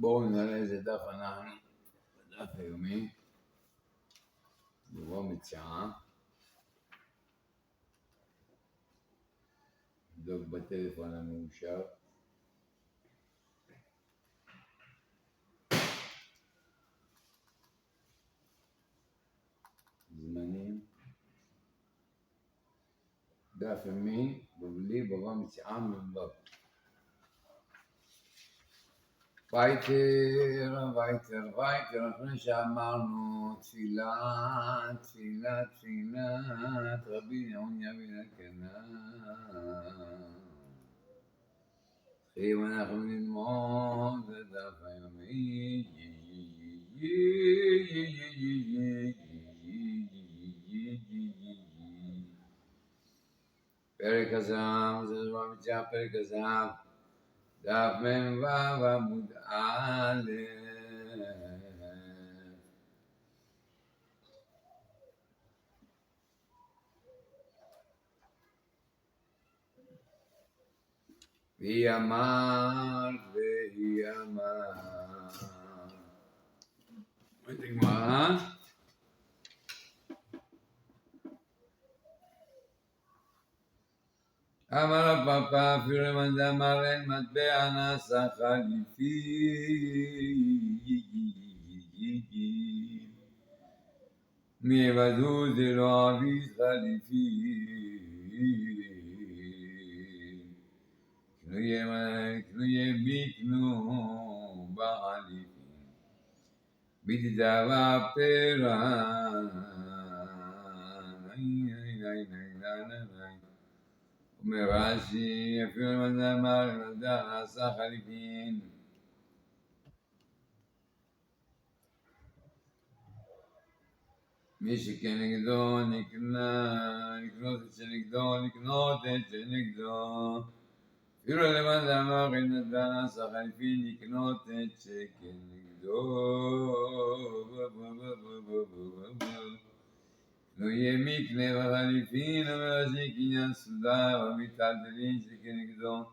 בואו נראה איזה דף אנחנו, דף היומי, דברו מציאה, נבדוק בטלפון המאושר, זמנים, דף יומי, בבלי, דברו מציאה, מבדוק. וייטר, אחרי שאמרנו תפילת רבי נחוניה בן הקנה. אם אנחנו נלמוד את דף היומי, פרק הזהב, זה דבר מציאה פרק הזהב, דף מ"ו עמוד א'. והיא אמרת. אומרת הגמרא, אמר רב פאפא, אפילו למאן דאמר אין מטבע נעשה חליפי. מעבדו זה לא עביד חליפי. קנויה ביקנו בחליפין. בדדבה פרע. אומר רש"י, אפילו למאן דאמר אין מטבע נעשה חליפין. מי שכנגדו נקנה, לקנות את שנגדו. אפילו למאן דאמר אין מטבע נעשה חליפין, לקנות את שכנגדו. לא יהיה מקנה בחליפין, אומר רש"י, קניין סודר, ומיטלטלין שכנגדו.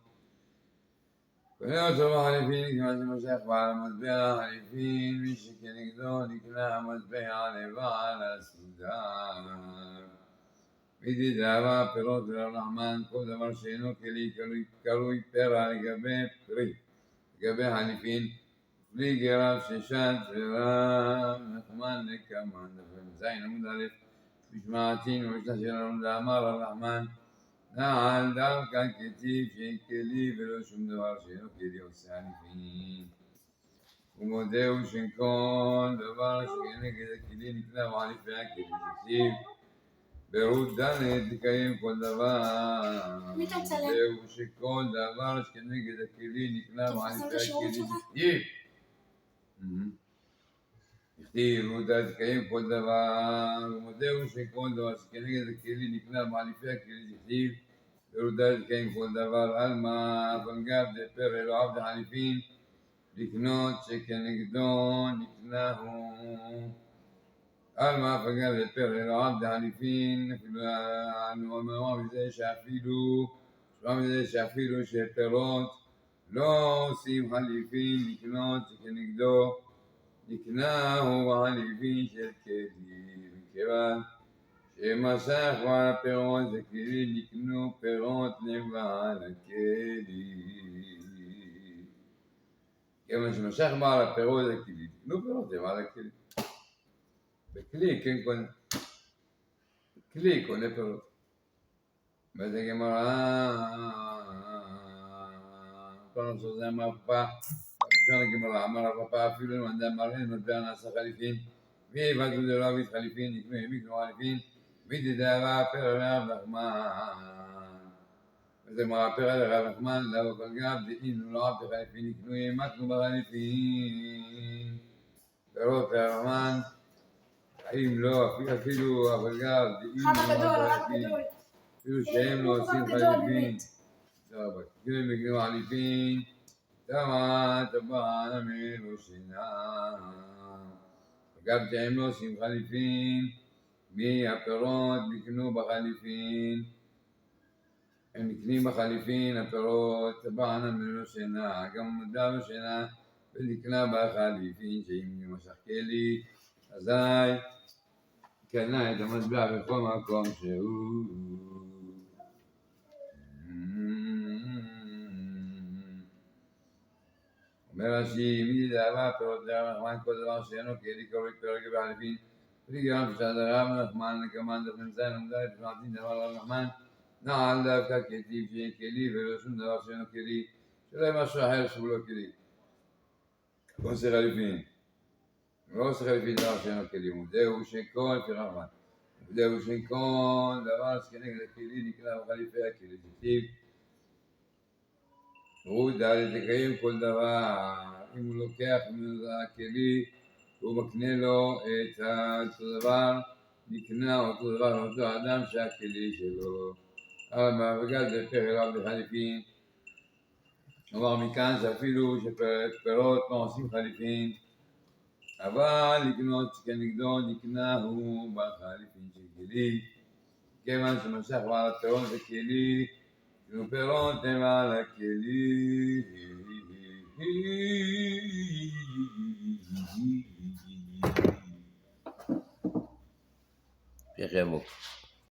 קונה אותו בחליפין, כיוון שמשך בעל המטבע חליפין, מי שכנגדו נקנה המטבע לבעל הסודר. בדדבה פירות ורב נחמן, כל דבר שאינו כלי קרוי פרע לגבי פרי, לגבי חליפין, פרי גרב ששת ורב נחמן לקמן. זין עמוד א', משמעתין ומשנה שלנו דאמר רב נחמן, נעל דווקא כתיב שאין כלי ולא שום דבר שאינו כלי עושה חליפין. ומודהו שכל דבר שכנגד הכלי נקנה בחליפי הכלי כתיב. ברות ד' לקיים כל דבר. ומודהו שכל דבר שכנגד הכלי נקנה בחליפי הכלי כתיב. רות ד' לקיים כל דבר. ומודהו שכל דבר שכנגד הכלי נקנה בחליפי הכלי כתיב. רות ד' לקיים כל דבר. עלמא אבל גב דפרע לא עבד חליפין, לקנות שכנגדו נקנהו. עלמא פגע לפרע לא עבד חליפין, אפילו אמרו מזה שאפילו שפירות לא עושים חליפין, לקנות שכנגדו נקנהו בחליפין של כלי. מכיוון שמשך בעל הפירות וכלי, נקנו פירות לבעל הכלי. כיוון שמשך בעל הפירות וכלי, נקנו פירות לבעל הכלי. בכלי, כן, כלי קונה פירות. וזה גמרא, כל נושא זה אמר פאפא, ראשון הגמרא, אמר פאפא, אפילו למאן דאמר אין מטבע נעשה חליפין, ועבדו דלא עביד חליפין, נקנו חליפין, בדדבה פרע רב נחמן. וזה מרפא על הרב נחמן, לאו כל גב, דהינו לא עבד חליפין, נקנו ימתנו בחליפין. פירות הרמן, האם לא, אפילו אבל גב, דהינו לא עבד חליפין, אפילו שהם לא עושים חליפין. כאילו הם יקנו חליפין, תמה טבען המלו שינה. אגב שהם לא עושים חליפין, מהפירות נקנו בחליפין. הם נקנים בחליפין, הפירות, טבען המלו שינה, גם מודע בשינה ונקנה בחליפין, שאם משך כלי, אזי קנה את המטבע בכל מקום שהוא. אומר רש"י, מי דאבה פירות דרב נחמן, כל דבר שאינו כלי קרוי פרק בחליפין, וגם פשט הרב נחמן לקמן דף נ"ז עמדה לפרטין דבר רב נחמן, נעל דווקא כתיב שיהיה כלי ולא שום דבר שאינו כלי, שלא יהיה משהו אחר שהוא לא כלי. לא עושה חליפין. הוא לא עושה חליפין דבר שאינו כלי, מודעו שכל פירחמן. מודעו שכל דבר שכנגד הכלי נקרא בחליפי הכלי. כתיב רודה לתקיים כל דבר, אם הוא לוקח מהכלי, הוא מקנה לו את אותו דבר, נקנה אותו דבר לאותו אדם שהכלי שלו. אבל בגלל זה פרק רב לחליפין, אמר מכאן שאפילו שפירות לא עושים חליפין, אבל לקנות כנגדו נקנה הוא בחליפין של כלי, כיוון שמשך בעל הפירות זה כלי, ופירות הם על הכלי. יחי אבוק.